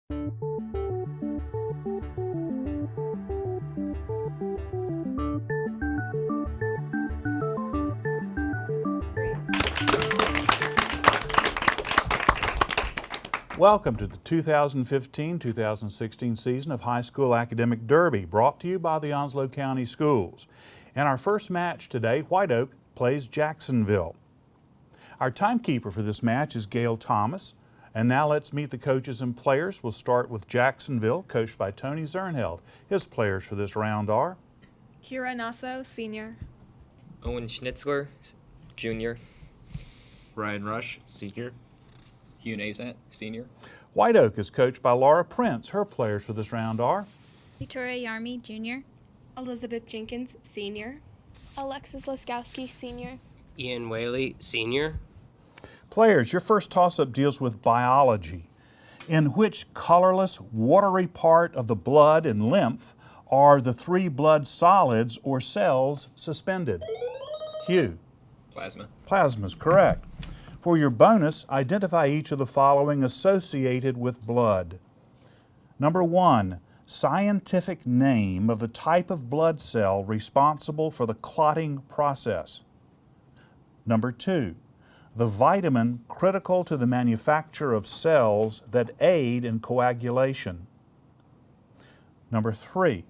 Welcome to the 2015-2016 season of High School Academic Derby, brought to you by the Onslow County Schools. In our first match today, White Oak plays Jacksonville. Our timekeeper for this match is Gail Thomas. And now let's meet the coaches and players. We'll start with Jacksonville, coached by Tony Zernheld. His players for this round are Kira Nasso, senior. Owen Schnitzler, junior. Ryan Rush, senior. Hugh Nazat, senior. White Oak is coached by Laura Prince. Her players for this round are Victoria Yarmy, junior. Elizabeth Jenkins, senior. Alexis Laskowski, senior. Ian Whaley, senior. Players, your first toss-up deals with biology. In which colorless, watery part of the blood and lymph are the three blood solids or cells suspended? Hugh. Plasma. Plasma is correct. For your bonus, identify each of the following associated with blood. Number 1, scientific name of the type of blood cell responsible for the clotting process. Number 2, the vitamin critical to the manufacture of cells that aid in coagulation. Number 3,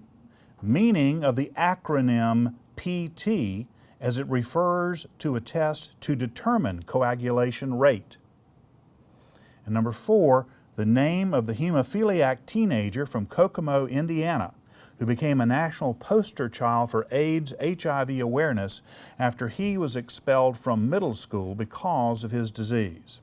meaning of the acronym PT as it refers to a test to determine coagulation rate. And number 4, the name of the hemophiliac teenager from Kokomo, Indiana, who became a national poster child for AIDS HIV awareness after he was expelled from middle school because of his disease.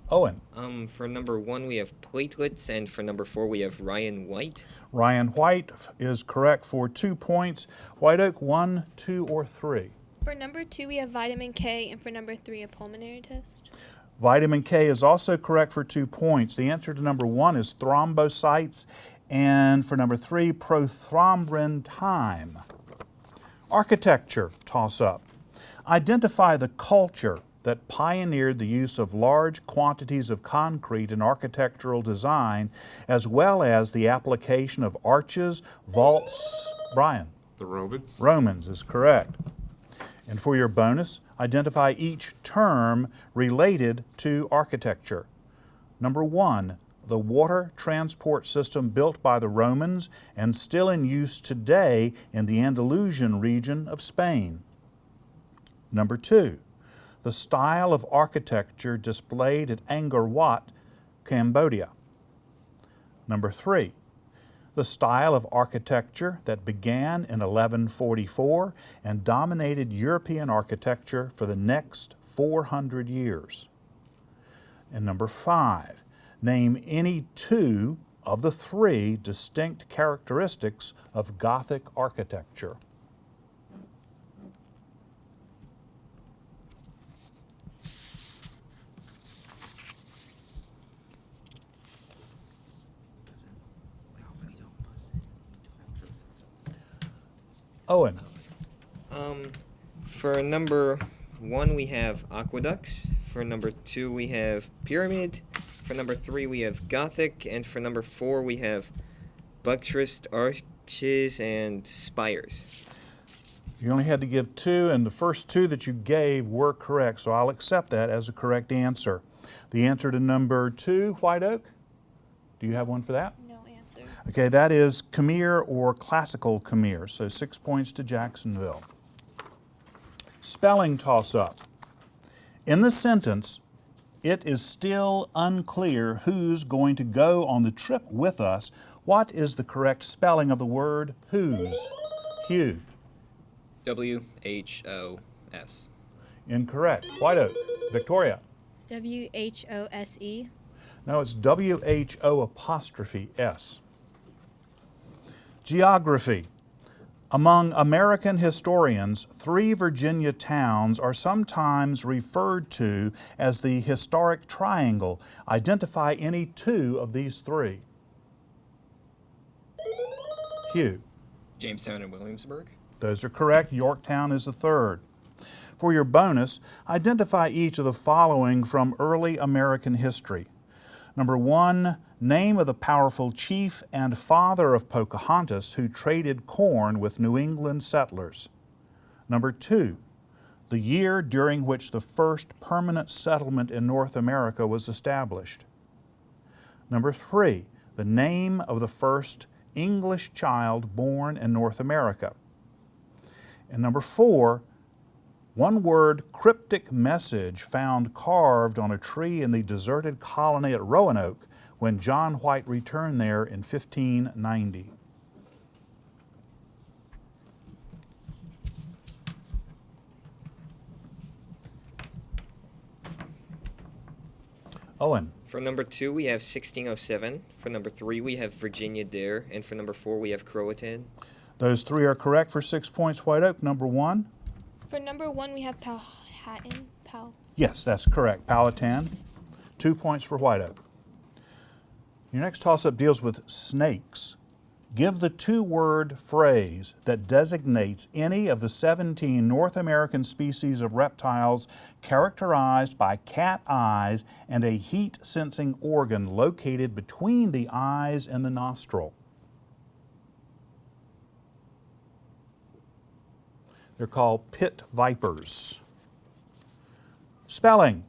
Owen. For number 1 we have platelets, and for number 4 we have Ryan White. Ryan White is correct for 2 points. White Oak, 1, 2, or 3. For number 2, we have vitamin K, and for number 3, a pulmonary test. Vitamin K is also correct for 2 points. The answer to number 1 is thrombocytes, and for number 3, prothrombin time. Architecture toss-up. Identify the culture that pioneered the use of large quantities of concrete in architectural design, as well as the application of arches, vaults. Brian? The Romans. Romans is correct. And for your bonus, identify each term related to architecture. Number 1, the water transport system built by the Romans and still in use today in the Andalusian region of Spain. Number 2, the style of architecture displayed at Angkor Wat, Cambodia. Number 3, the style of architecture that began in 1144 and dominated European architecture for the next 400 years. And number 5, name any 2 of the 3 distinct characteristics of Gothic architecture. Owen. For number 1 we have aqueducts. For number 2 we have pyramid. For number 3 we have Gothic. And for number 4 we have buttressed arches and spires. You only had to give 2, and the first 2 that you gave were correct, so I'll accept that as a correct answer. The answer to number 2, White Oak, do you have one for that? No answer. Okay, that is Khmer or classical Khmer, so 6 points to Jacksonville. Spelling toss-up. In the sentence, it is still unclear who's going to go on the trip with us, what is the correct spelling of the word whose? Hugh. W-H-O-S. Incorrect. White Oak. Victoria. W-H-O-S-E. No, it's W-H-O''S. Geography. Among American historians, 3 Virginia towns are sometimes referred to as the historic triangle. Identify any 2 of these 3. Hugh. Jamestown and Williamsburg. Those are correct. Yorktown is the third. For your bonus, identify each of the following from early American history. Number 1, name of the powerful chief and father of Pocahontas who traded corn with New England settlers. Number 2, the year during which the first permanent settlement in North America was established. Number 3, the name of the first English child born in North America. And number 4, one-word cryptic message found carved on a tree in the deserted colony at Roanoke when John White returned there in 1590. Owen. For number 2, we have 1607. For number 3, we have Virginia Dare. And for number 4, we have Croatan. Those 3 are correct for 6 points, White Oak. Number 1? For number 1, we have Powhatan. Yes, that's correct. Powhatan. 2 points for White Oak. Your next toss-up deals with snakes. Give the 2-word phrase that designates any of the 17 North American species of reptiles characterized by cat eyes and a heat-sensing organ located between the eyes and the nostril. They're called pit vipers. Spelling.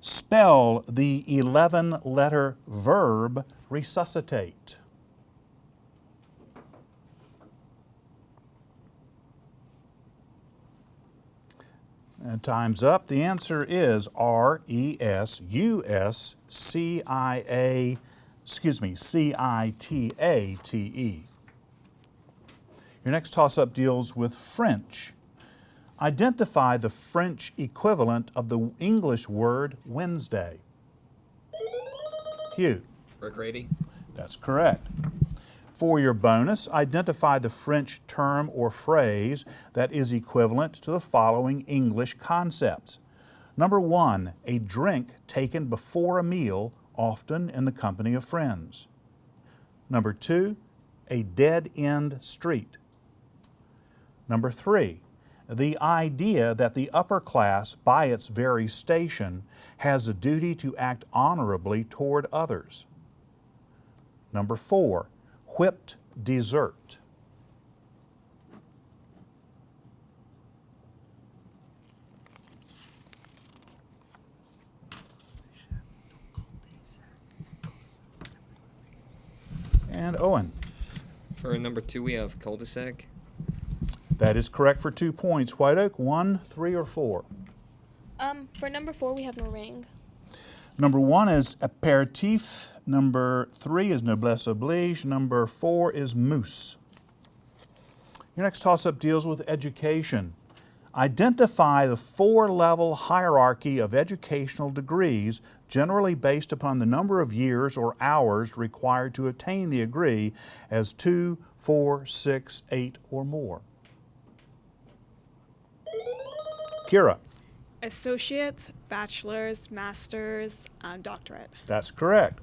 Spell the 11-letter verb resuscitate. And time's up. The answer is C-I-T-A-T-E. Your next toss-up deals with French. Identify the French equivalent of the English word Wednesday. Hugh. Recreaty. That's correct. For your bonus, identify the French term or phrase that is equivalent to the following English concepts. Number 1, a drink taken before a meal, often in the company of friends. Number 2, a dead-end street. Number 3, the idea that the upper class, by its very station, has a duty to act honorably toward others. Number 4, whipped dessert. And Owen. For number 2, we have cul-de-sac. That is correct for 2 points. White Oak, 1, 3, or 4? For number 4, we have meringue. Number 1 is apéritif. Number 3 is noblesse oblige. Number 4 is mousse. Your next toss-up deals with education. Identify the 4-level hierarchy of educational degrees, generally based upon the number of years or hours required to attain the degree as 2, 4, 6, 8, or more. Kira. Associate, bachelor's, master's, doctorate. That's correct.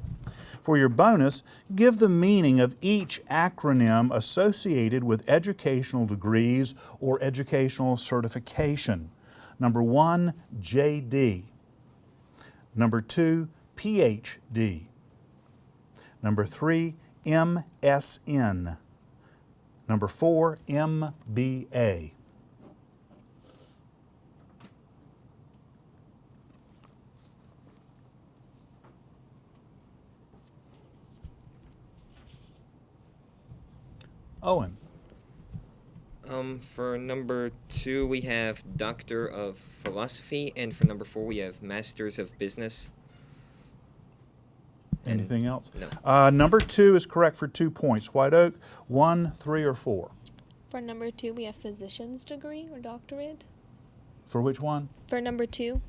For your bonus, give the meaning of each acronym associated with educational degrees or educational certification. Number 1, JD. Number 2, PhD. Number 3, MSN. Number 4, MBA. Owen. For number 2, we have Doctor of Philosophy, and for number 4, we have Masters of Business. Anything else? No. Number 2 is correct for 2 points. White Oak, 1, 3, or 4? For number 2, we have physician's degree or doctorate. For which one? For number 2.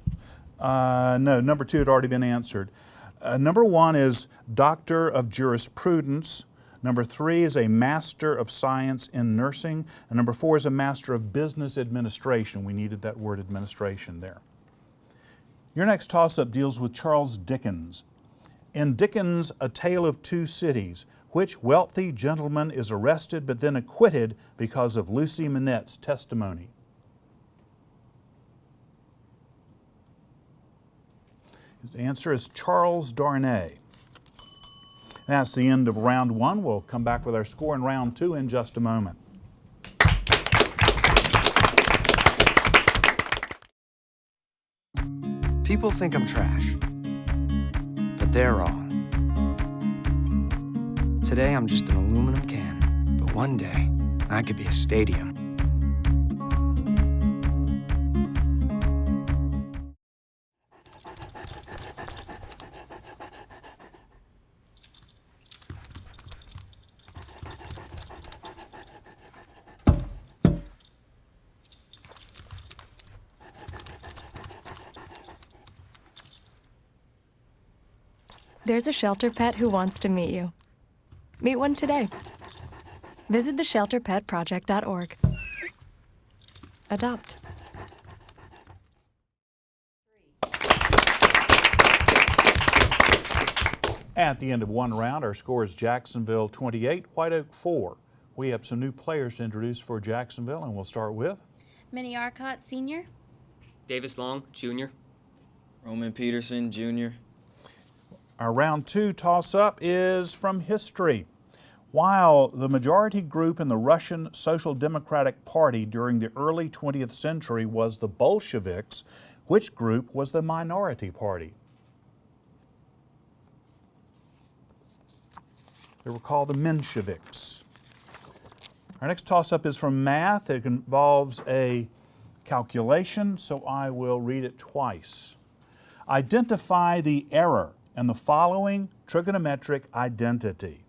No, number 2 had already been answered. Number 1 is Doctor of Jurisprudence. Number 3 is a Master of Science in Nursing. And number 4 is a Master of Business Administration. We needed that word administration there. Your next toss-up deals with Charles Dickens. In Dickens' A Tale of Two Cities, Which wealthy gentleman is arrested but then acquitted because of Lucy Manette's testimony? The answer is Charles Darnay. That's the end of round one. We'll come back with our score in round two in just a moment. People think I'm trash, but they're wrong. Today I'm just an aluminum can, but one day I could be a stadium. There's a shelter pet who wants to meet you. Meet one today. Visit theshelterpetproject.org. Adopt. At the end of one round, our score is Jacksonville 28, White Oak 4. We have some new players to introduce for Jacksonville, and we'll start with Minnie Arcott, Sr. Davis Long, Jr. Roman Peterson, Jr. our round two toss-up is from history. While the majority group in the Russian Social Democratic Party during the early 20th century was the Bolsheviks, which group was the minority party? They were called the Mensheviks. Our next toss-up is from math. It involves a calculation, so I will read it twice. Identify the error in the following trigonometric identity.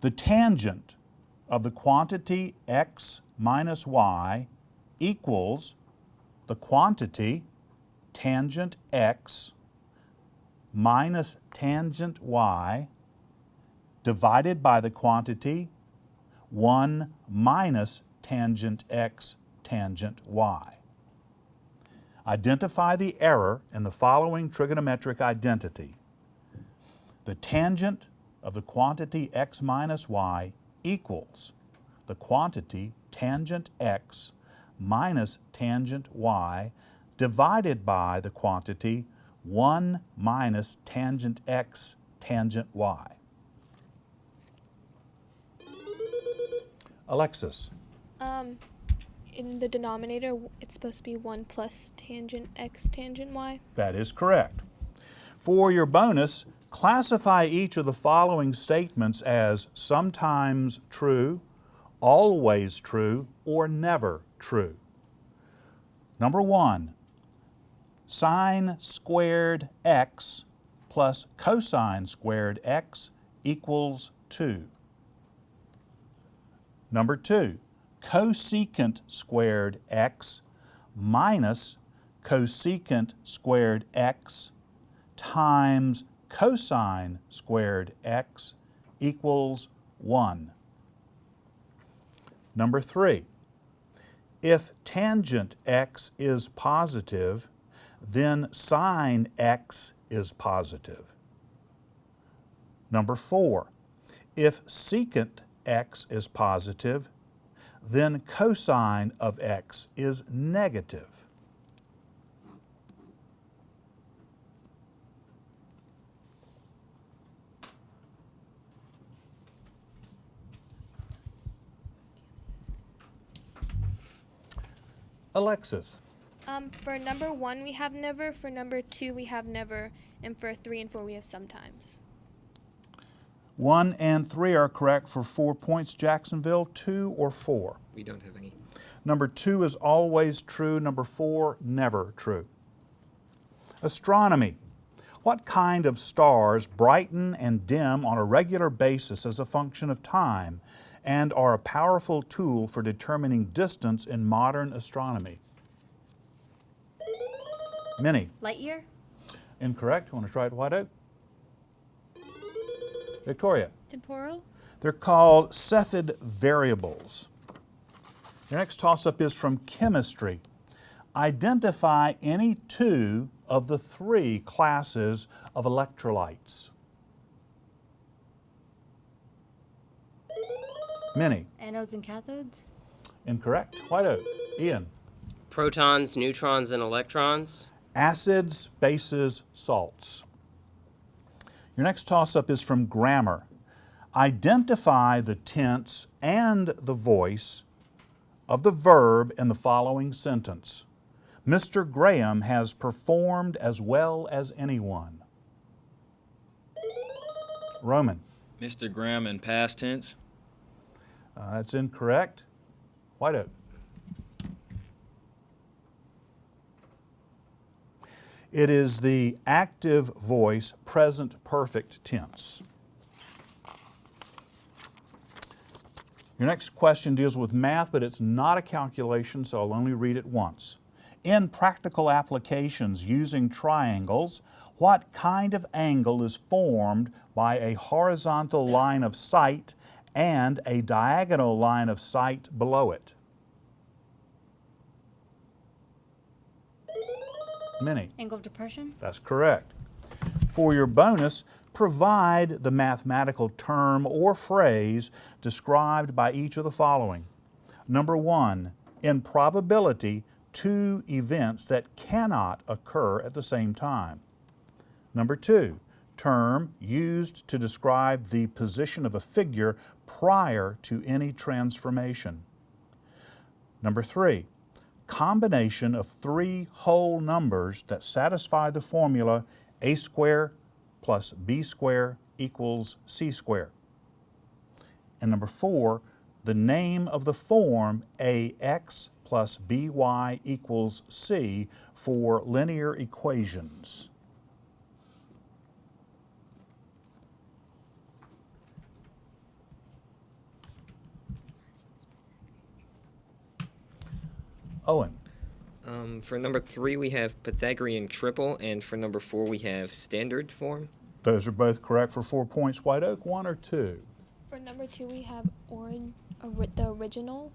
The tangent of the quantity x minus y equals the quantity tangent x minus tangent y divided by the quantity 1 minus tangent x tangent y. Identify the error in the following trigonometric identity. The tangent of the quantity x minus y equals the quantity tangent x minus tangent y divided by the quantity 1 minus tangent x tangent y. Alexis. In the denominator, it's supposed to be 1 plus tangent x tangent y. That is correct. For your bonus, classify each of the following statements as sometimes true, always true, or never true. Number 1, sine squared x plus cosine squared x equals 2. Number 2, cosecant squared x minus cosecant squared x times cosine squared x equals 1. Number 3, if tangent x is positive, then sine x is positive. Number 4, if secant x is positive, then cosine of x is negative. Alexis. For number 1, we have never. For number 2, we have never. And for 3 and 4, we have sometimes. 1 and 3 are correct for 4 points. Jacksonville, 2 or 4? We don't have any. Number 2 is always true. Number 4, never true. Astronomy. What kind of stars brighten and dim on a regular basis as a function of time and are a powerful tool for determining distance in modern astronomy? Minnie. Light year. Incorrect. You want to try it, White Oak? Victoria. Temporal. They're called Cepheid variables. Your next toss-up is from chemistry. Identify any 2 of the 3 classes of electrolytes. Minnie. Anodes and cathodes. Incorrect. White Oak. Ian. Protons, neutrons, and electrons. Acids, bases, salts. Your next toss-up is from grammar. Identify the tense and the voice of the verb in the following sentence. Mr. Graham has performed as well as anyone. Roman. Mr. Graham in past tense. That's incorrect. White Oak. It is the active voice, present perfect tense. Your next question deals with math, but it's not a calculation, so I'll only read it once. In practical applications using triangles, what kind of angle is formed by a horizontal line of sight and a diagonal line of sight below it? Minnie. Angle of depression. That's correct. For your bonus, provide the mathematical term or phrase described by each of the following. Number 1, in probability, 2 events that cannot occur at the same time. Number 2, term used to describe the position of a figure prior to any transformation. Number 3, combination of 3 whole numbers that satisfy the formula a squared plus b squared equals c squared. And number 4, the name of the form ax plus by equals c for linear equations. Owen. For number 3, we have Pythagorean triple, and for number 4, we have standard form. Those are both correct for 4 points. White Oak, 1 or 2? For number 2, we have the original.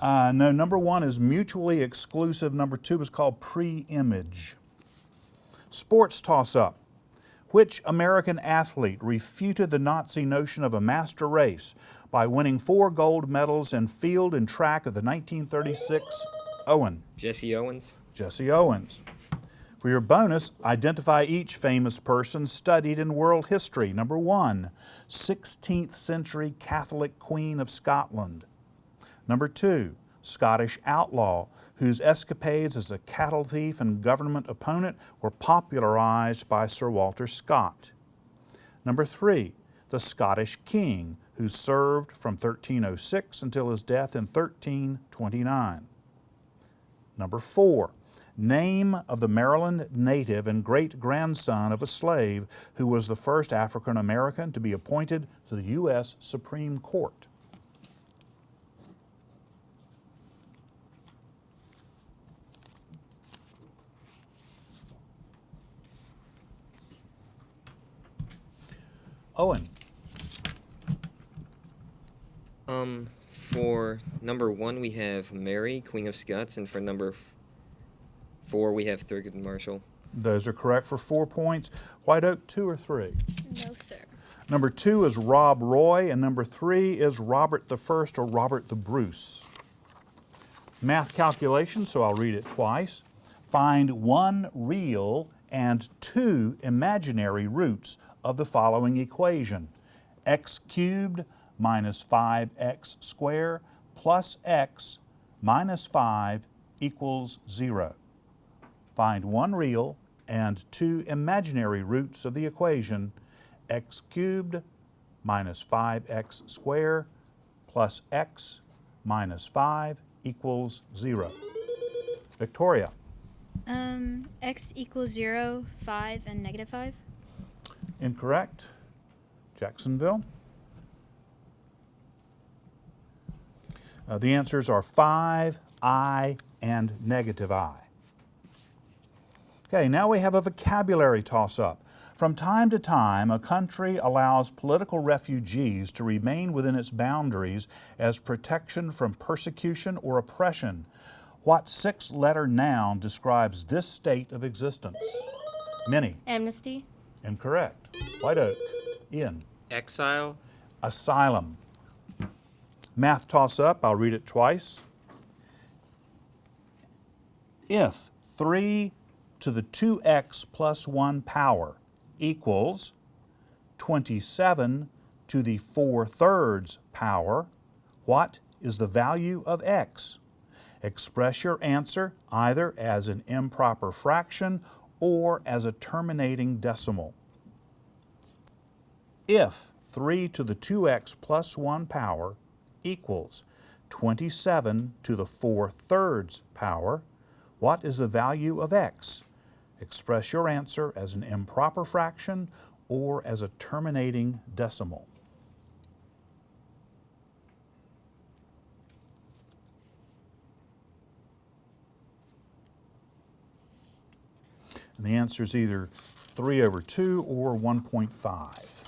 No, number 1 is mutually exclusive. Number 2 is called pre-image. Sports toss-up. Which American athlete refuted the Nazi notion of a master race by winning 4 gold medals in field and track of the 1936 Owen? Jesse Owens. Jesse Owens. For your bonus, identify each famous person studied in world history. Number 1, 16th century Catholic Queen of Scotland. Number 2, Scottish outlaw whose escapades as a cattle thief and government opponent were popularized by Sir Walter Scott. Number 3, the Scottish king who served from 1306 until his death in 1329. Number 4, name of the Maryland native and great-grandson of a slave who was the first African American to be appointed to the U.S. Supreme Court. Owen. For number 1, we have Mary, Queen of Scots, and for number 4, we have Thurgood Marshall. Those are correct for 4 points. White Oak, 2 or 3? No, sir. Number 2 is Rob Roy, and number 3 is Robert the First or Robert the Bruce. Math calculation, so I'll read it twice. Find 1 real and 2 imaginary roots of the following equation. X cubed minus 5x squared plus x minus 5 equals 0. Find 1 real and 2 imaginary roots of the equation x cubed minus 5x squared plus x minus 5 equals 0. Victoria. X equals 0, 5, and negative 5. Incorrect. Jacksonville. The answers are 5, I, and negative I. Okay, now we have a vocabulary toss-up. From time to time, a country allows political refugees to remain within its boundaries as protection from persecution or oppression. What 6-letter noun describes this state of existence? Minnie. Amnesty. Incorrect. White Oak. Ian. Exile. Asylum. Math toss-up, I'll read it twice. If 3 to the 2x plus 1 power equals 27 to the 4/3 power, what is the value of x? Express your answer either as an improper fraction or as a terminating decimal. If 3 to the 2x plus 1 power equals 27 to the 4/3 power, what is the value of x? Express your answer as an improper fraction or as a terminating decimal. And the answer is either 3/2 or 1.5.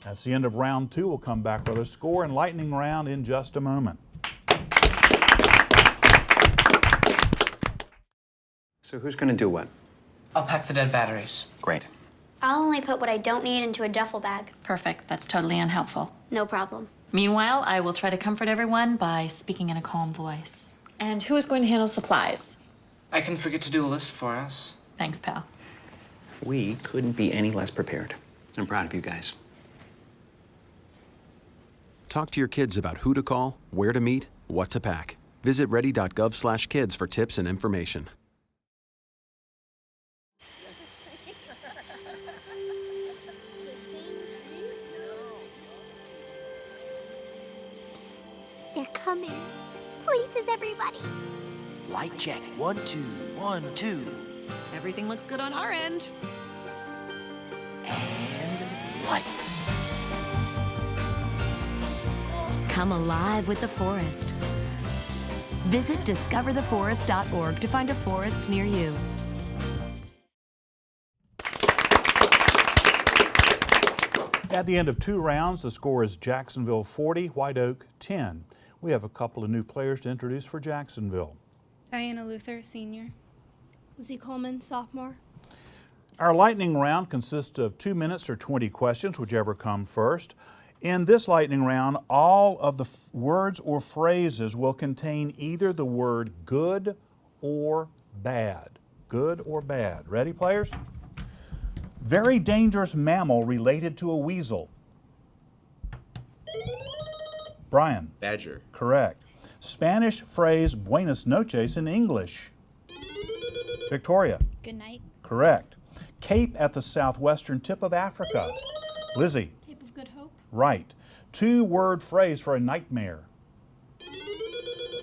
That's the end of round 2. We'll come back with a score and lightning round in just a moment. So who's going to do what? I'll pack the dead batteries. Great. I'll only put what I don't need into a duffel bag. Perfect. That's totally unhelpful. No problem. Meanwhile, I will try to comfort everyone by speaking in a calm voice. And who is going to handle supplies? I can forget to do a list for us. Thanks, pal. We couldn't be any less prepared. I'm proud of you guys. Talk to your kids about who to call, where to meet, what to pack. Visit ready.gov/kids for tips and information. They're coming. Places, everybody. Light check. 1, 2, 1, 2. Everything looks good on our end. And lights. Come alive with the forest. Visit discovertheforest.org to find a forest near you. At the end of 2 rounds, the score is Jacksonville 40, White Oak 10. We have a couple of new players to introduce for Jacksonville. Diana Luther, senior. Lizzie Coleman, sophomore. Our lightning round consists of 2 minutes or 20 questions, whichever come first. In this lightning round, all of the words or phrases will contain either the word good or bad. Good or bad. Ready, players? Very dangerous mammal related to a weasel. Brian. Badger. Correct. Spanish phrase buenas noches in English. Victoria. Good night. Correct. Cape at the southwestern tip of Africa. Lizzie. Cape of Good Hope. Right. 2-word phrase for a nightmare.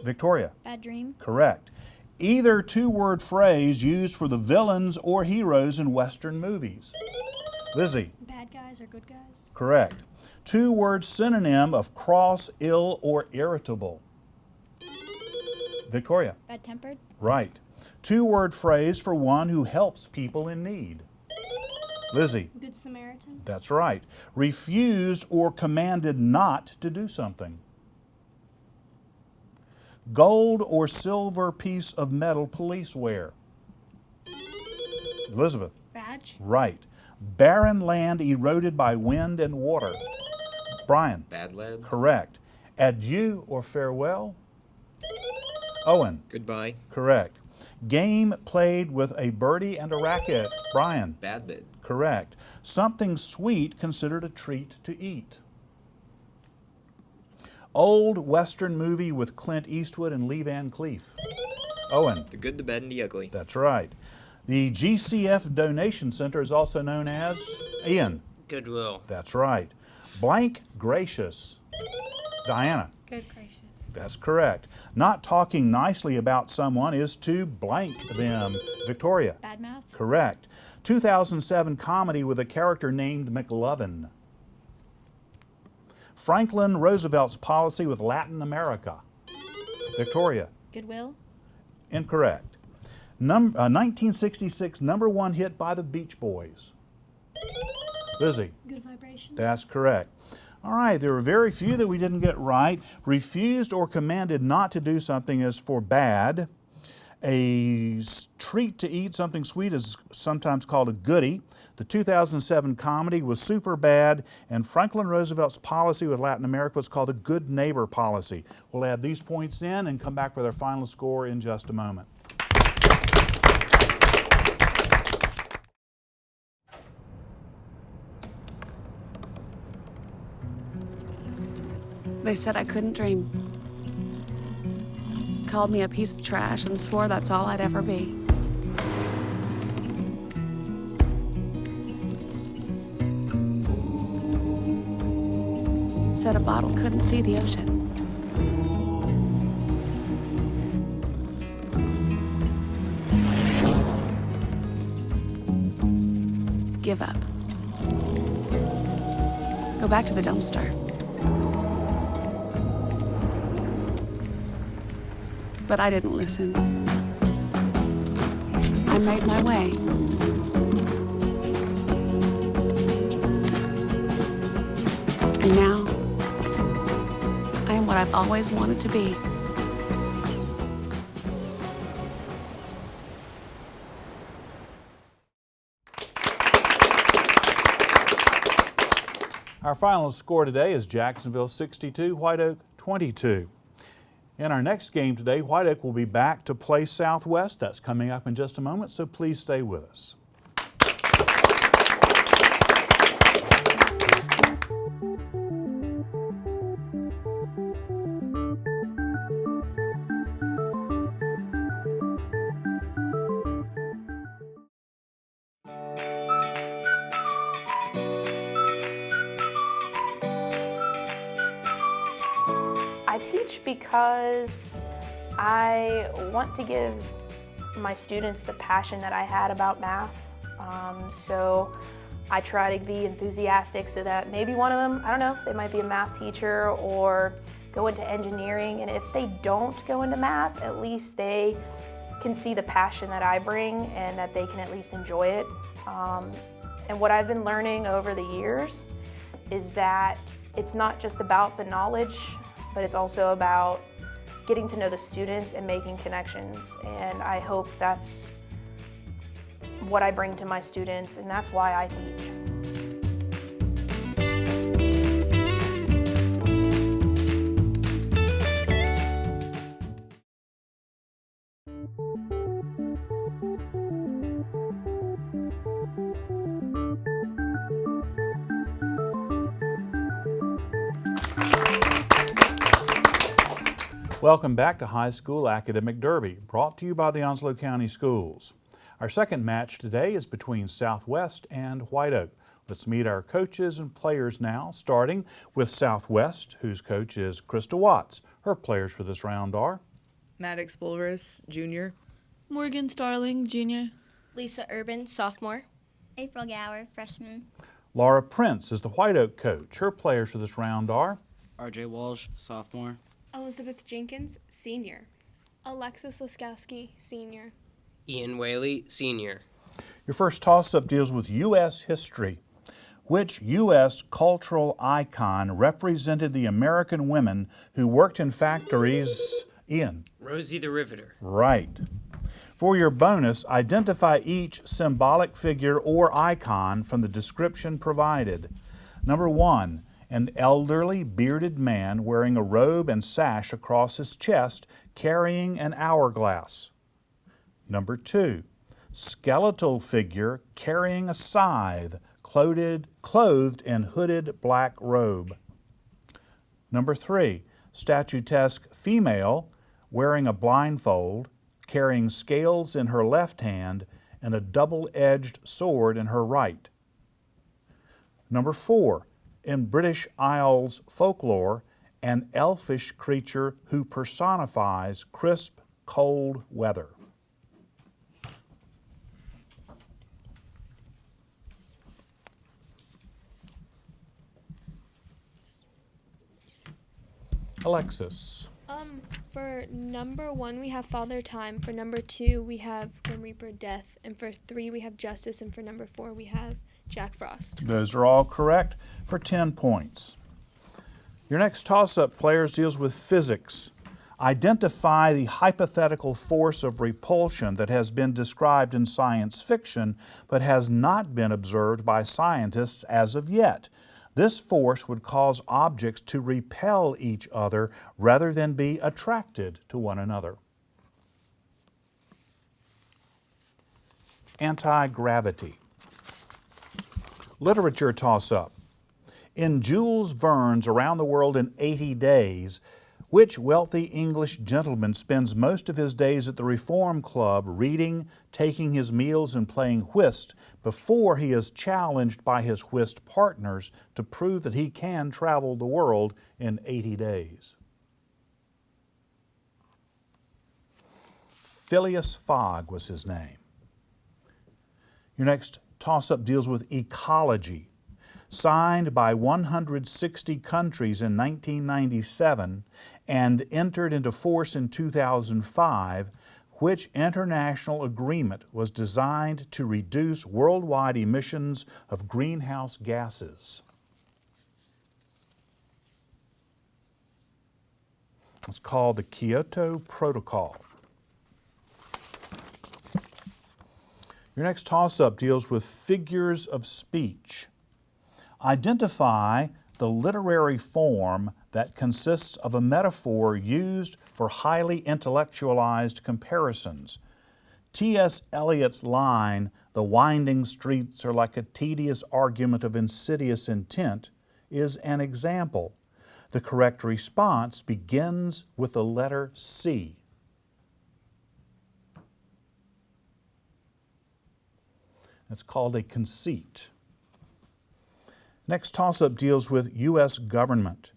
Victoria. Bad dream. Correct. Either 2-word phrase used for the villains or heroes in Western movies. Lizzie. Bad guys or good guys. Correct. 2-word synonym of cross, ill, or irritable. Victoria. Bad-tempered. Right. 2-word phrase for one who helps people in need. Lizzie. Good Samaritan. That's right. Refused or commanded not to do something. Gold or silver piece of metal police wear. Elizabeth. Badge. Right. Barren land eroded by wind and water. Brian. Badlands. Correct. Adieu or farewell. Owen. Goodbye. Correct. Game played with a birdie and a racket. Brian. Badminton. Correct. Something sweet considered a treat to eat. Old Western movie with Clint Eastwood and Lee Van Cleef. Owen. The Good, the Bad, and the Ugly. That's right. The GCF Donation Center is also known as Ian. Goodwill. That's right. Blank gracious. Diana. Good gracious. That's correct. Not talking nicely about someone is to blank them. Victoria. Bad mouth. Correct. 2007 comedy with a character named McLovin. Franklin Roosevelt's policy with Latin America. Victoria. Goodwill. Incorrect. 1966 #1 hit by the Beach Boys. Lizzie. Good Vibrations. That's correct. All right, there were very few that we didn't get right. Refused or commanded not to do something is for bad. A treat to eat, something sweet, is sometimes called a goodie. The 2007 comedy was Super Bad, and Franklin Roosevelt's policy with Latin America was called the Good Neighbor Policy. We'll add these points in and come back with our final score in just a moment. They said I couldn't dream. Called me a piece of trash and swore that's all I'd ever be. Said a bottle couldn't see the ocean. Give up. Go back to the dumpster. But I didn't listen. I made my way. And now, I am what I've always wanted to be. Our final score today is Jacksonville 62, White Oak 22. In our next game today, White Oak will be back to play Southwest. That's coming up in just a moment, so please stay with us. I teach because I want to give my students the passion that I had about math. So I try to be enthusiastic so that maybe one of them, I don't know, they might be a math teacher or go into engineering. And if they don't go into math, at least they can see the passion that I bring and that they can at least enjoy it. And what I've been learning over the years is that it's not just about the knowledge, but it's also about getting to know the students and making connections. And I hope that's what I bring to my students, and that's why I teach. Welcome back to High School Academic Derby, brought to you by the Onslow County Schools. Our second match today is between Southwest and White Oak. Let's meet our coaches and players now, starting with Southwest, whose coach is Krista Watts. Her players for this round are Maddox Bulvers, junior. Morgan Starling, junior. Lisa Urban, sophomore. April Gower, freshman. Laura Prince is the White Oak coach. Her players for this round are RJ Walsh, sophomore. Elizabeth Jenkins, senior. Alexis Laskowski, senior. Ian Whaley, senior. Your first toss-up deals with U.S. history. Which U.S. cultural icon represented the American women who worked in factories? Ian. Rosie the Riveter. Right. For your bonus, identify each symbolic figure or icon from the description provided. Number 1. An elderly, bearded man wearing a robe and sash across his chest, carrying an hourglass. Number 2, skeletal figure carrying a scythe, clothed in hooded black robe. Number 3, statuesque female wearing a blindfold, carrying scales in her left hand and a double-edged sword in her right. Number 4, in British Isles folklore, an elfish creature who personifies crisp, cold weather. Alexis. For number 1, we have Father Time. For number 2, we have Grim Reaper Death. And for 3, we have Justice. And for number 4, we have Jack Frost. Those are all correct for 10 points. Your next toss-up, players, deals with physics. Identify the hypothetical force of repulsion that has been described in science fiction but has not been observed by scientists as of yet. This force would cause objects to repel each other rather than be attracted to one another. Anti-gravity. Literature toss-up. In Jules Verne's Around the World in 80 Days, which wealthy English gentleman spends most of his days at the Reform Club reading, taking his meals, and playing whist before he is challenged by his whist partners to prove that he can travel the world in 80 days? Phileas Fogg was his name. Your next toss-up deals with ecology. Signed by 160 countries in 1997 and entered into force in 2005, which international agreement was designed to reduce worldwide emissions of greenhouse gases? It's called the Kyoto Protocol. Your next toss-up deals with figures of speech. Identify the literary form that consists of a metaphor used for highly intellectualized comparisons. T.S. Eliot's line, "The winding streets are like a tedious argument of insidious intent," is an example. The correct response begins with the letter C. It's called a conceit. Next toss-up deals with U.S. government.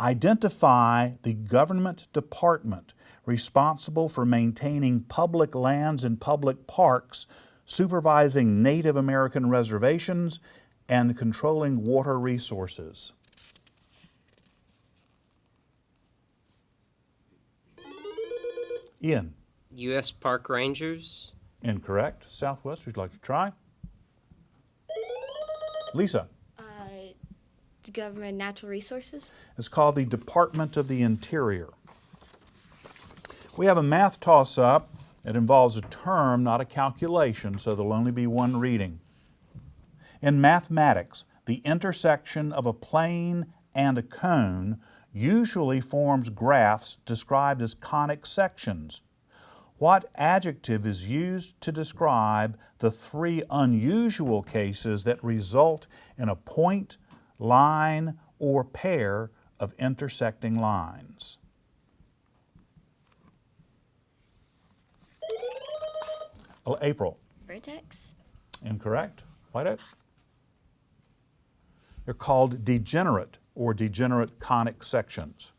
Identify the government department responsible for maintaining public lands and public parks, supervising Native American reservations, and controlling water resources. Ian. U.S. Park Rangers. Incorrect. Southwest, would you like to try? Lisa. The Government Natural Resources. It's called the Department of the Interior. We have a math toss-up. It involves a term, not a calculation, so there'll only be one reading. In mathematics, the intersection of a plane and a cone usually forms graphs described as conic sections. What adjective is used to describe the three unusual cases that result in a point, line, or pair of intersecting lines? April. Vertex. Incorrect. Whiteout. They're called degenerate or degenerate conic sections.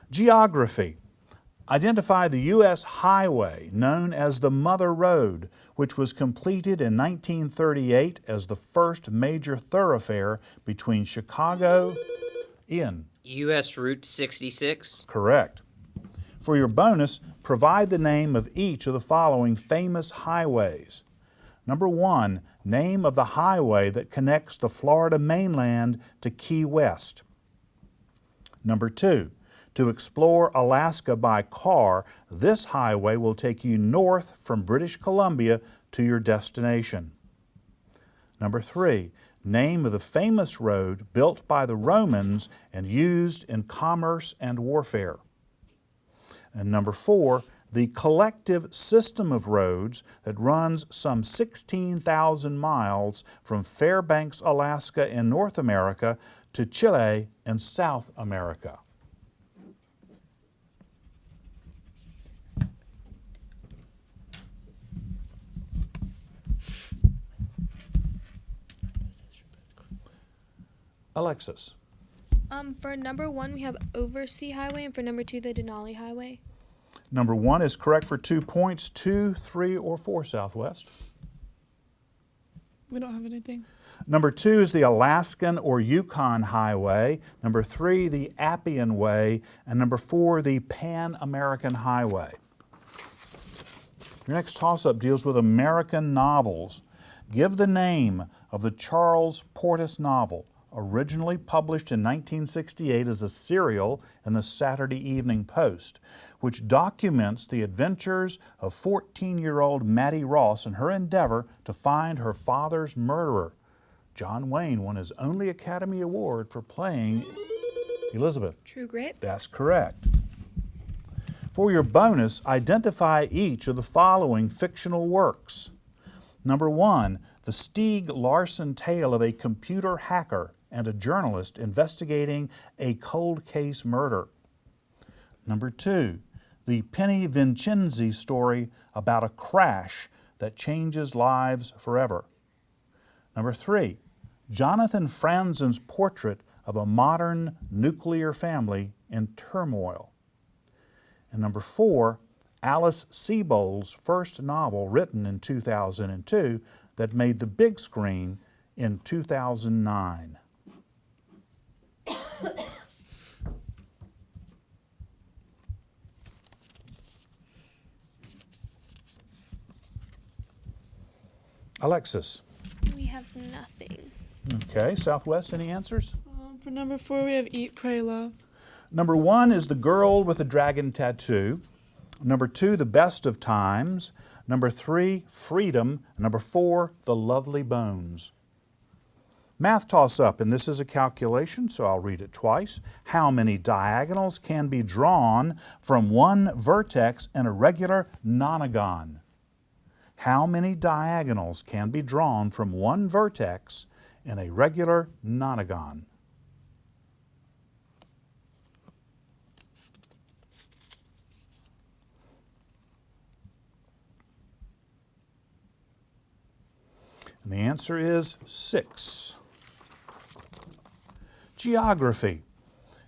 Geography. Identify the U.S. highway known as the Mother Road, which was completed in 1938 as the first major thoroughfare between Chicago. Ian. U.S. Route 66. Correct. For your bonus, provide the name of each of the following famous highways. Number 1, name of the highway that connects the Florida mainland to Key West. Number 2, to explore Alaska by car, this highway will take you north from British Columbia to your destination. Number 3, name of the famous road built by the Romans and used in commerce and warfare. And number 4, the collective system of roads that runs some 16,000 miles from Fairbanks, Alaska in North America to Chile in South America. Alexis. For number 1, we have Oversea Highway, and for number 2, the Denali Highway. Number 1 is correct for 2 points. 2, 3, or 4, Southwest. We don't have anything. Number 2 is the Alaskan or Yukon Highway. Number 3, the Appian Way. And number 4, the Pan-American Highway. Your next toss-up deals with American novels. Give the name of the Charles Portis novel, originally published in 1968 as a serial in the Saturday Evening Post, which documents the adventures of 14-year-old Maddie Ross in her endeavor to find her father's murderer. John Wayne won his only Academy Award for playing Elizabeth. True Grit. That's correct. For your bonus, identify each of the following fictional works. Number 1, the Stieg Larsson tale of a computer hacker and a journalist investigating a cold case murder. Number 2, the Penny Vincenzi story about a crash that changes lives forever. Number 3, Jonathan Franzen's portrait of a modern nuclear family in turmoil. And number 4, Alice Sebold's first novel written in 2002 that made the big screen in 2009. Alexis. We have nothing. Okay, Southwest, any answers? For number 4, we have Eat, Pray, Love. Number 1 is The Girl with the Dragon Tattoo. Number 2, The Best of Times. Number 3, Freedom. Number 4, The Lovely Bones. Math toss-up, and this is a calculation, so I'll read it twice. How many diagonals can be drawn from one vertex in a regular nonagon? How many diagonals can be drawn from one vertex in a regular nonagon? And the answer is 6. Geography.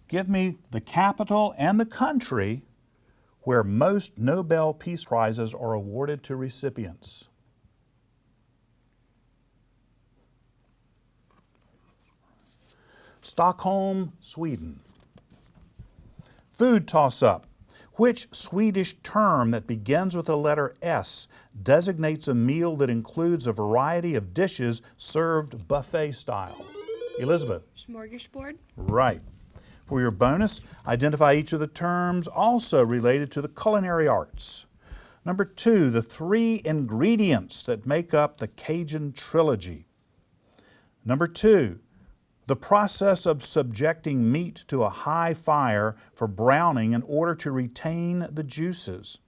Give me the capital and the country where most Nobel Peace Prizes are awarded to recipients. Stockholm, Sweden. Food toss-up. Which Swedish term that begins with the letter S designates a meal that includes a variety of dishes served buffet style? Elizabeth. Smorgasbord. Right. For your bonus, identify each of the terms also related to the culinary arts. Number 2, the 3 ingredients that make up the Cajun trilogy. Number 2, the process of subjecting meat to a high fire for browning in order to retain the juices.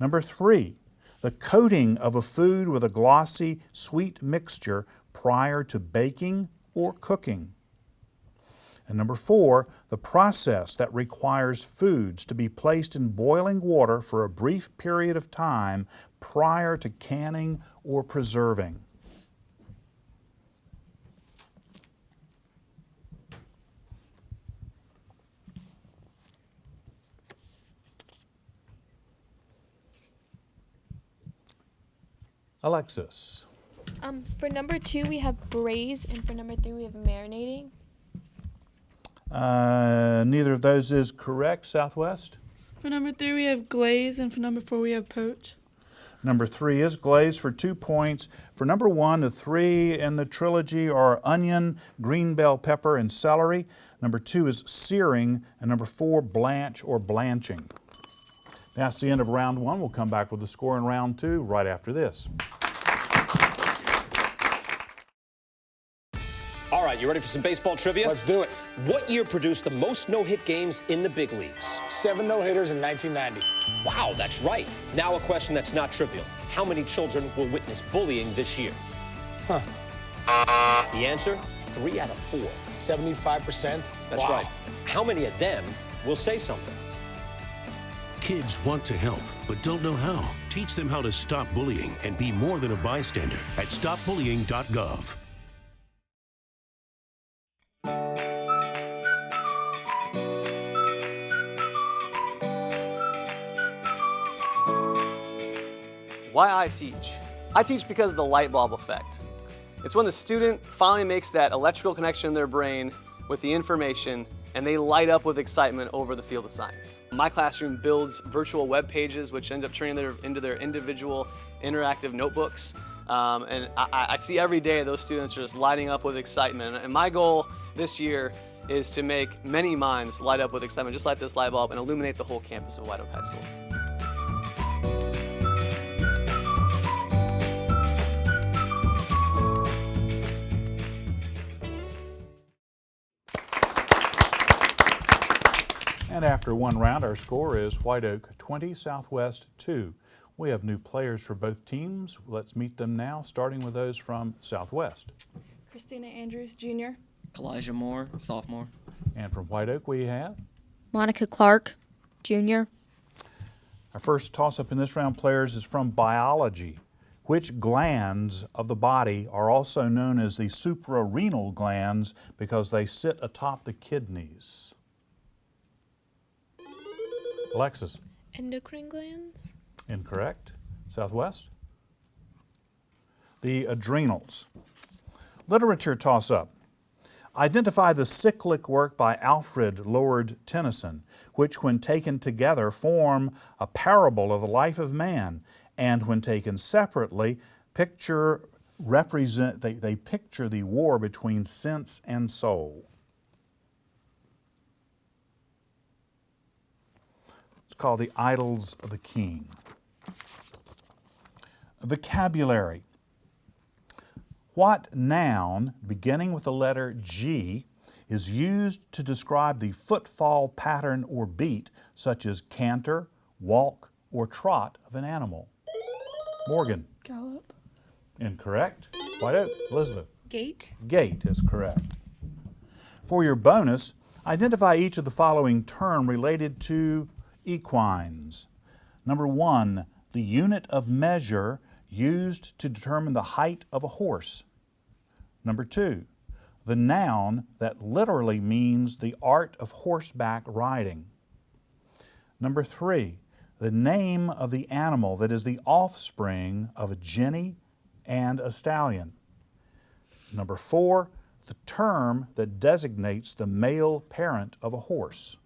Number 3, the coating of a food with a glossy, sweet mixture prior to baking or cooking. And number 4, the process that requires foods to be placed in boiling water for a brief period of time prior to canning or preserving. Alexis. For number 2, we have braise, and for number 3, we have marinating. Neither of those is correct. Southwest? For number 3, we have glaze, and for number 4, we have poach. Number 3 is glaze for 2 points. For number 1, the 3 in the trilogy are onion, green bell pepper, and celery. Number 2 is searing, and number 4, blanch or blanching. That's the end of round 1. We'll come back with the score in round 2 right after this. All right, you ready for some baseball trivia? Let's do it. What year produced the most no-hit games in the big leagues? 7 no-hitters in 1990. Wow, that's right. Now a question that's not trivial. How many children will witness bullying this year? Huh. The answer? 3 out of 4. 75%? That's Wow. right. How many of them will say something? Kids want to help, but don't know how. Teach them how to stop bullying and be more than a bystander at stopbullying.gov. Why I teach? I teach because of the light bulb effect. It's when the student finally makes that electrical connection in their brain with the information and they light up with excitement over the field of science. My classroom builds virtual web pages which end up turning into their individual interactive notebooks. And I see every day those students are just lighting up with excitement. And my goal this year is to make many minds light up with excitement, just like this light bulb, and illuminate the whole campus of White Oak High School. And after one round, our score is White Oak 20, Southwest 2. We have new players for both teams. Let's meet them now, starting with those from Southwest. Christina Andrews, Jr. Kalijah Moore, sophomore. And from White Oak, we have Monica Clark, Junior. our first toss-up in this round, players, is from biology. Which glands of the body are also known as the suprarenal glands because they sit atop the kidneys? Alexis. Endocrine glands. Incorrect. Southwest. The adrenals. Literature toss-up. Identify the cyclic work by Alfred Lord Tennyson, which when taken together form a parable of the life of man, and when taken separately they picture the war between sense and soul. It's called The Idylls of the King. Vocabulary. What noun beginning with the letter G is used to describe the footfall pattern or beat, such as canter, walk, or trot of an animal? Morgan. Gallop. Incorrect. White Oak. Elizabeth. Gait. Gait is correct. For your bonus, identify each of the following term related to equines. Number 1, the unit of measure used to determine the height of a horse. Number 2, the noun that literally means the art of horseback riding. Number 3, the name of the animal that is the offspring of a jenny and a stallion. Number 4, the term that designates the male parent of a horse.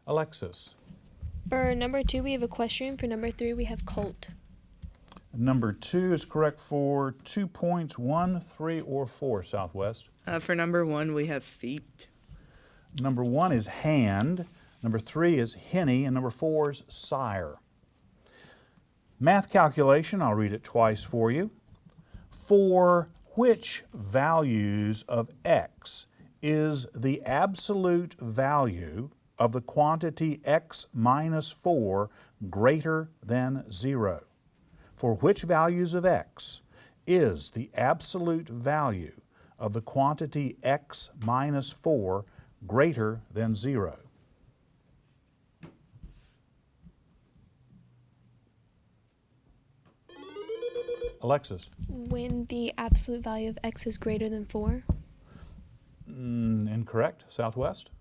Alexis. For number 2, we have equestrian. For number 3, we have colt. Number 2 is correct for 2 points, 1, 3, or 4, Southwest. For number 1, we have feet. Number 1 is hand. Number 3 is hinny. And number 4 is sire. Math calculation, I'll read it twice for you. For which values of x is the absolute value of the quantity x minus 4 greater than 0? For which values of x is the absolute value of the quantity x minus 4 greater than 0? Alexis. When the absolute value of x is greater than 4? Incorrect. Southwest.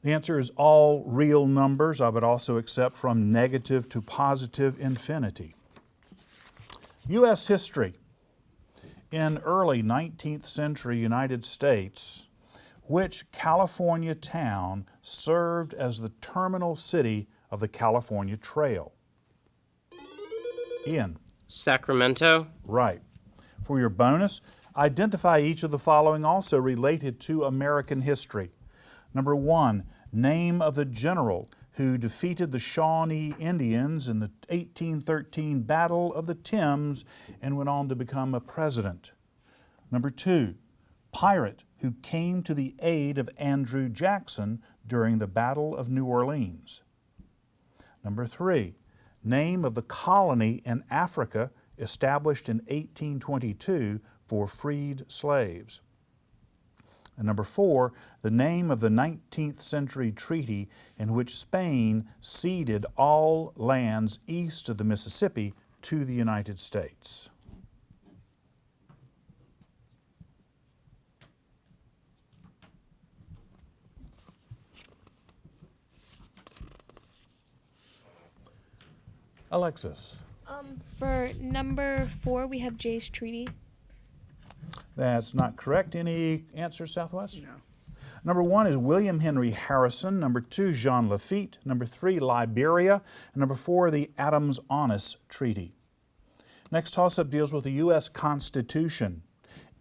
The answer is all real numbers. I would also accept from negative to positive infinity. U.S. history. In early 19th century United States, which California town served as the terminal city of the California Trail? Ian. Sacramento. Right. For your bonus, identify each of the following also related to American history. Number 1, name of the general who defeated the Shawnee Indians in the 1813 Battle of the Thames and went on to become a president. Number 2, pirate who came to the aid of Andrew Jackson during the Battle of New Orleans. Number 3, name of the colony in Africa established in 1822 for freed slaves. And number 4, the name of the 19th century treaty in which Spain ceded all lands east of the Mississippi to the United States. Alexis. For number 4, we have Jay's Treaty. That's not correct. Any answers, Southwest? No. Number 1 is William Henry Harrison. Number 2, Jean Lafitte. Number 3, Liberia. And number 4, the Adams-Onis Treaty. Next toss-up deals with the U.S. Constitution.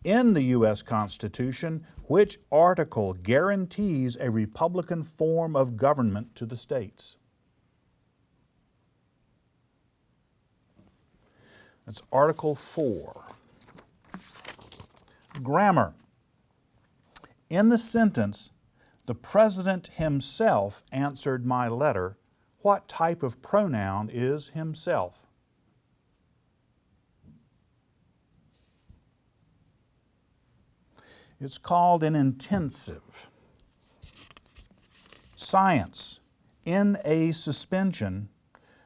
In the U.S. Constitution, which article guarantees a Republican form of government to the states? That's Article 4. Grammar. In the sentence, the President himself answered my letter, what type of pronoun is himself? It's called an intensive. Science. In a suspension,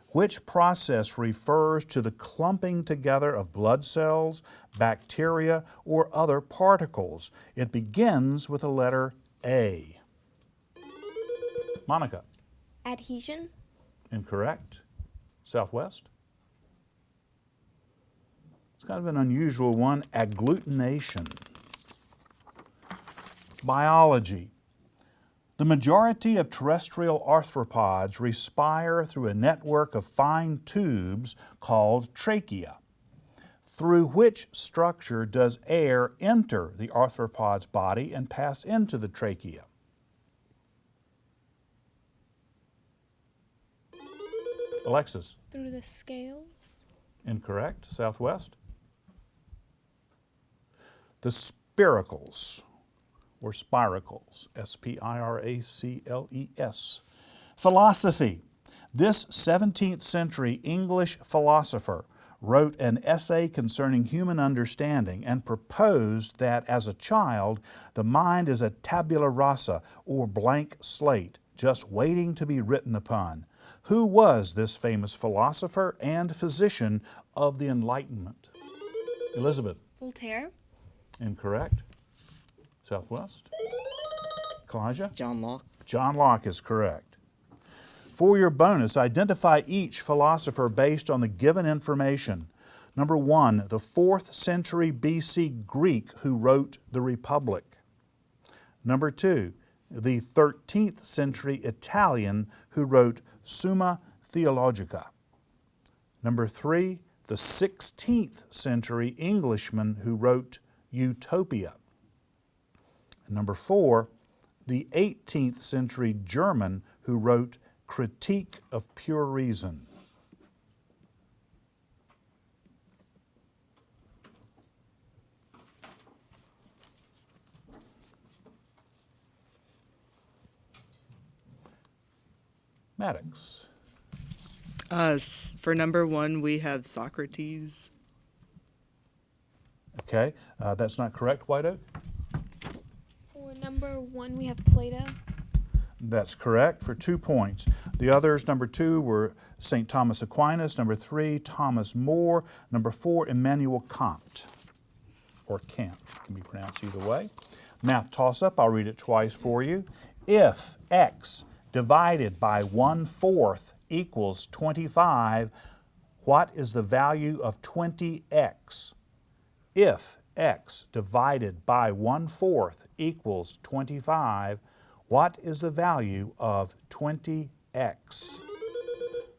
which process refers to the clumping together of blood cells, bacteria, or other particles? It begins with the letter A. Monica. Adhesion. Incorrect. Southwest. It's kind of an unusual one. Agglutination. Biology. The majority of terrestrial arthropods respire through a network of fine tubes called trachea. Through which structure does air enter the arthropod's body and pass into the trachea? Alexis. Through the scales. Incorrect. Southwest. The spiracles, or spiracles, S-P-I-R-A-C-L-E-S. Philosophy. This 17th century English philosopher wrote an essay concerning human understanding and proposed that as a child, the mind is a tabula rasa, or blank slate, just waiting to be written upon. Who was this famous philosopher and physician of the Enlightenment? Elizabeth. Voltaire. Incorrect. Southwest. Kalijah? John Locke. John Locke is correct. For your bonus, identify each philosopher based on the given information. Number 1, the 4th century BC Greek who wrote the Republic. Number 2, the 13th century Italian who wrote Summa Theologica. Number 3, the 16th century Englishman who wrote Utopia. Number 4, the 18th century German who wrote Critique of Pure Reason. Maddox. For number 1, we have Socrates. Okay, that's not correct, White Oak? For number 1, we have Plato. That's correct, for 2 points. The others, number 2, were St. Thomas Aquinas. Number 3, Thomas More. Number 4, Immanuel Kant, or Kant, can be pronounced either way. Math toss-up, I'll read it twice for you. If x divided by 1/4 equals 25, what is the value of 20x? If x divided by 1/4 equals 25, what is the value of 20x?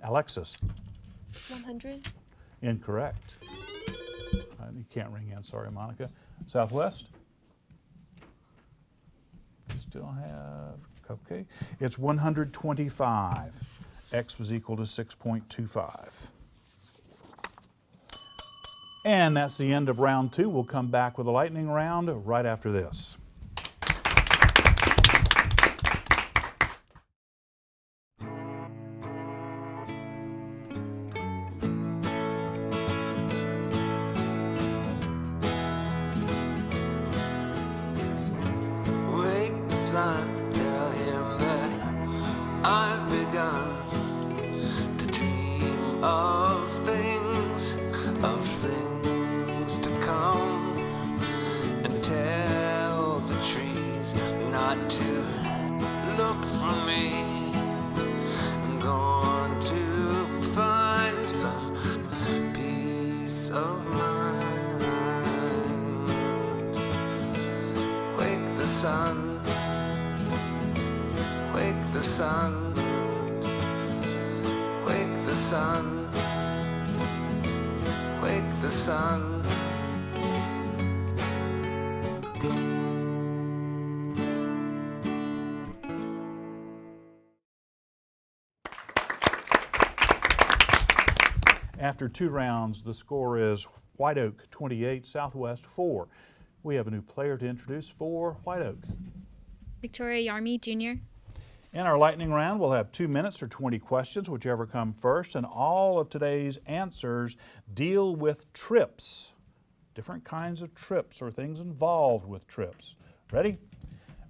Alexis. 100. Incorrect. You can't ring in, sorry, Monica. Southwest? Still have, okay. It's 125. X was equal to 6.25. And that's the end of round 2. We'll come back with a lightning round right after this. Wake the sun, tell him that I've begun to dream of things to come, and tell the trees not to look for me. I'm going to find some peace of mind. the sun, wake the sun, wake the sun, wake the sun. After 2 rounds, the score is White Oak 28, Southwest 4. We have a new player to introduce for White Oak. Victoria Yarmy, Jr. In our lightning round, we'll have 2 minutes or 20 questions, whichever come first, and all of today's answers deal with trips. Different kinds of trips or things involved with trips. Ready?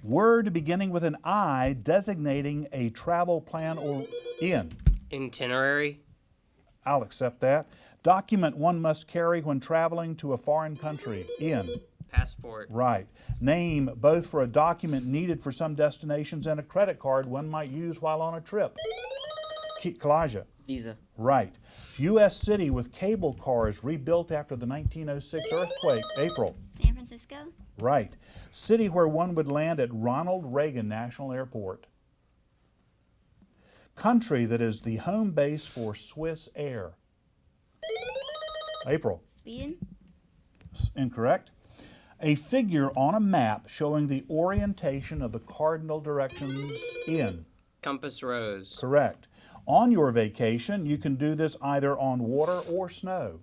Word beginning with an I designating a travel plan or in. Itinerary. I'll accept that. Document one must carry when traveling to a foreign country. In. Passport. Right. Name both for a document needed for some destinations and a credit card one might use while on a trip. Kalijah. Visa. Right. U.S. city with cable cars rebuilt after the 1906 earthquake. April. San Francisco. Right. City where one would land at Ronald Reagan National Airport. Country that is the home base for Swiss Air. April. Sweden. Incorrect. A figure on a map showing the orientation of the cardinal directions in. Compass rose. Correct. On your vacation, you can do this either on water or snow.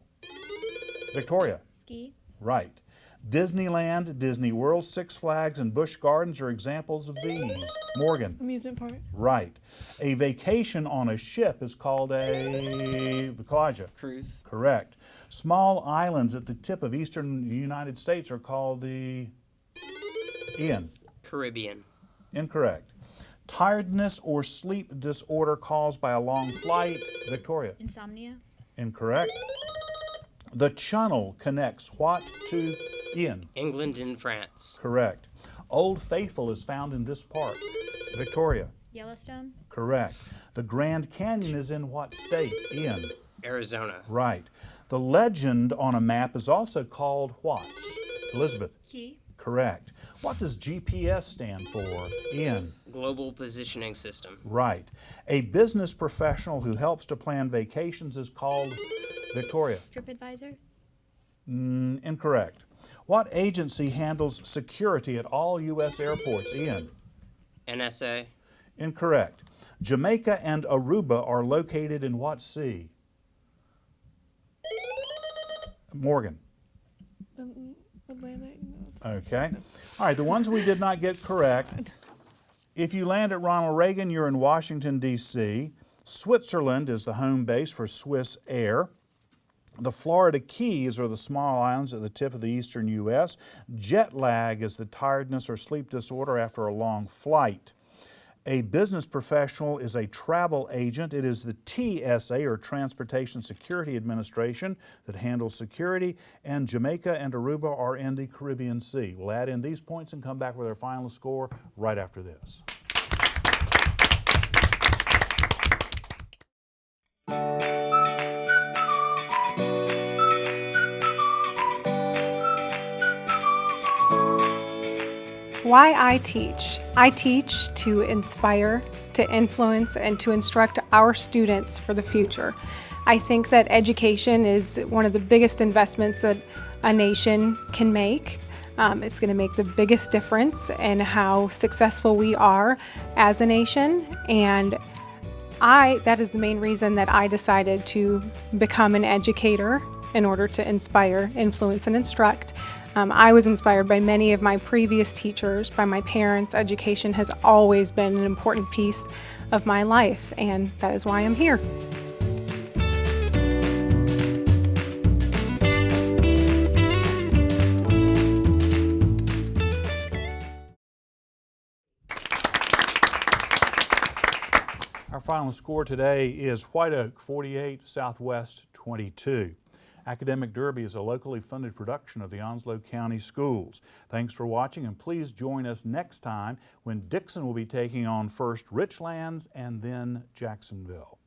Victoria. Ski. Right. Disneyland, Disney World, Six Flags, and Busch Gardens are examples of these. Morgan. Amusement park. Right. A vacation on a ship is called a Kalijah. Cruise. Correct. Small islands at the tip of eastern United States are called the Ian. Caribbean. Incorrect. Tiredness or sleep disorder caused by a long flight. Victoria. Insomnia. Incorrect. The channel connects what to Ian? England and France. Correct. Old Faithful is found in this park. Victoria. Yellowstone. Correct. The Grand Canyon is in what state? Ian. Arizona. Right. The legend on a map is also called what? Elizabeth. Key. Correct. What does GPS stand for? Ian. Global positioning system. Right. A business professional who helps to plan vacations is called Victoria. TripAdvisor. Incorrect. What agency handles security at all U.S. airports? Ian. NSA. Incorrect. Jamaica and Aruba are located in what sea? Morgan. Atlantic. Okay. All right, the ones we did not get correct. If you land at Ronald Reagan, you're in Washington, D.C. Switzerland is the home base for Swiss Air. The Florida Keys are the small islands at the tip of the eastern U.S. Jet lag is the tiredness or sleep disorder after a long flight. A business professional is a travel agent. It is the TSA, or Transportation Security Administration, that handles security, and Jamaica and Aruba are in the Caribbean Sea. We'll add in these points and come back with our final score right after this. Why I teach. I teach to inspire, to influence, and to instruct our students for the future. I think that education is one of the biggest investments that a nation can make. It's going to make the biggest difference in how successful we are as a nation, and that is the main reason that I decided to become an educator in order to inspire, influence, and instruct. I was inspired by many of my previous teachers, by my parents. Education has always been an important piece of my life, and that is why I'm here. Our final score today is White Oak 48, Southwest 22. Academic Derby is a locally funded production of the Onslow County Schools. Thanks for watching, and please join us next time when Dixon will be taking on first Richlands and then Jacksonville.